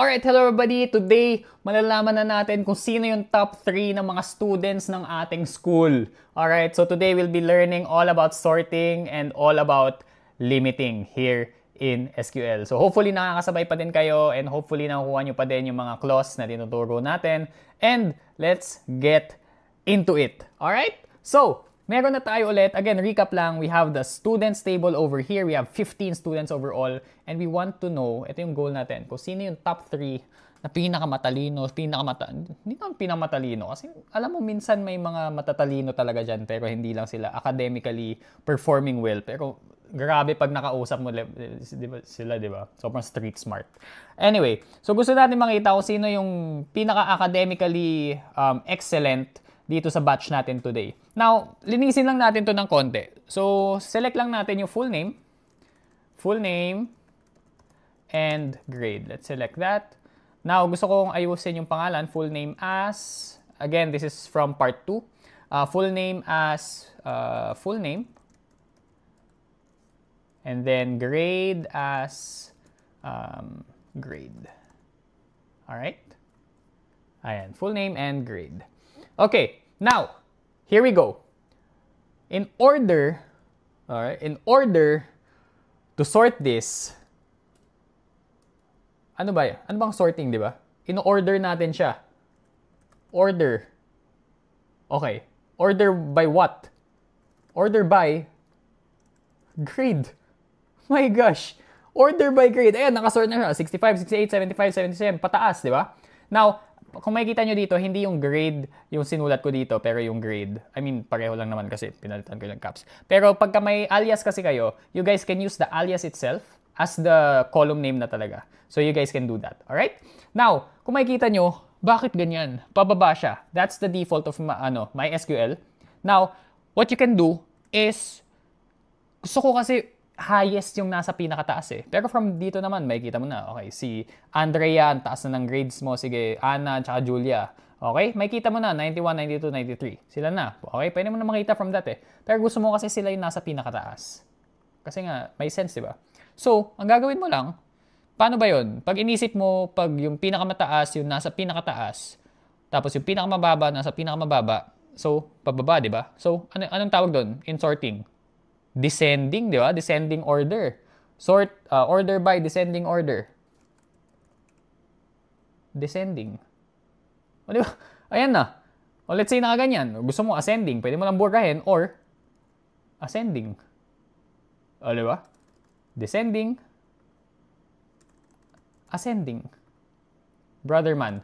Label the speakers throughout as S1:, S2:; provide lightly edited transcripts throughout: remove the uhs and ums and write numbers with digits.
S1: Alright, hello everybody! Today, malalaman na natin kung sino yung top 3 ng mga students ng ating school. Alright, so today we'll be learning all about sorting and all about limiting here in SQL. So hopefully nakakasabay pa din kayo and hopefully nakukuha nyo pa din yung mga clause na tinuturo natin. And let's get into it. Alright? So, meron na tayo ulit. Again, recap lang. We have the students table over here. We have 15 students overall. And we want to know, ito yung goal natin, kung sino yung top 3 na pinakamatalino, hindi naman pinakamatalino. Kasi alam mo, minsan may mga matatalino talaga dyan, pero hindi lang sila academically performing well. Pero grabe pag nakausap mo sila, di ba? Sobrang street smart. Anyway, so gusto natin makita kung sino yung pinaka-academically excellent dito sa batch natin today. Now, linisin lang natin to ng konti. So, select lang natin yung full name, and grade. Let's select that. Now, gusto kong ayusin yung pangalan, full name as, again, this is from part 2. Full name as, full name. And then grade as, grade. Alright? Ayan, full name and grade. Okay, now, here we go. In order to sort this, ano ba yan? Ano bang sorting, di ba? In-order natin siya. Order. Okay. Order by what? Order by grade. My gosh. Order by grade. Ayan, nakasort na siya. 65, 68, 75, 77. Pataas, di ba? Now, kung makikita nyo dito, hindi yung grade yung sinulat ko dito, pero yung grade. I mean, pareho lang naman kasi pinalitan ko yung caps. Pero pagka may alias kasi kayo, you guys can use the alias itself as the column name na talaga. So you guys can do that. Alright? Now, kung makikita nyo, bakit ganyan? Pababa siya. That's the default of MySQL. Now, what you can do is, gusto ko kasi highest yung nasa pinakataas eh. Pero from dito naman, makikita mo na. Okay, si Andrea, ang taas na ng grades mo. Sige, Anna, tsaka Julia. Okay, makikita mo na, 91, 92, 93. Sila na. Okay, pwede mo na makita from that eh. Pero gusto mo kasi sila yung nasa pinakataas. Kasi nga, may sense, di ba? So, ang gagawin mo lang, paano ba yun? Pag inisip mo, pag yung pinakamataas, yung nasa pinakataas, tapos yung pinakamababa, nasa pinakamababa, so, pababa, di ba? So, anong tawag doon? In sorting. Descending, di ba? Descending order. Sort, order by descending order. Descending. O, di ba? Ayan na. O, let's say nakaganyan. Gusto mo ascending, pwede mo lang burahin, or ascending. O, di ba? Descending. Ascending. Brother man.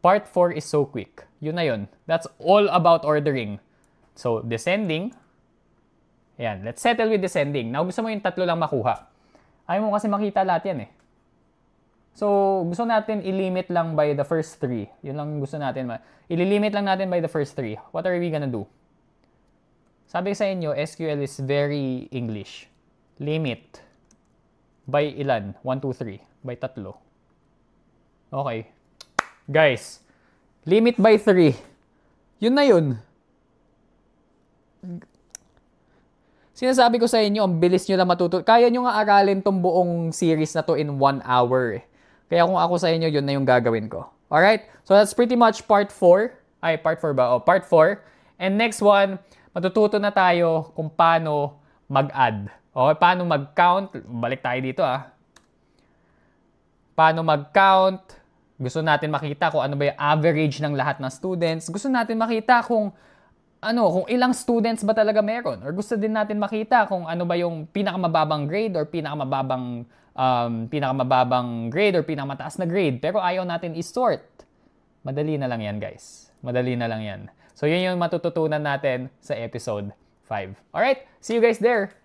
S1: Part 4 is so quick. Yun na yun. That's all about ordering. So, descending. Ayan. Let's settle with descending. Now, gusto mo yung tatlo lang makuha. Ayaw mo kasi makita lahat yan eh. So, gusto natin i-limit lang by the first 3. Yun lang gusto natin. I-limit lang natin by the first 3. What are we gonna do? Sabi sa inyo, SQL is very English. Limit. By ilan? 1, 2, 3. By 3. Okay. Guys, limit by 3. Yun na yun. Sinasabi ko sa inyo, ang bilis nyo lang matuto. Kaya nyo nga aralin tong buong series na to in 1 hour. Kaya kung ako sa inyo, yun na yung gagawin ko. Alright? So that's pretty much part 4. Ay, part 4 ba? Oh, part 4. And next one, matututo na tayo kung paano mag-add. Okay, paano mag-count? Balik tayo dito Paano mag-count? Gusto natin makita kung ano ba yung average ng lahat ng students. Gusto natin makita kung ilang students ba talaga meron. Or gusto din natin makita kung ano ba yung pinakamababang grade or pinakamababang grade or pinakamataas na grade. Pero ayaw natin i-sort. Madali na lang yan, guys. Madali na lang yan. So, yun yung matututunan natin sa episode 5. Alright? See you guys there!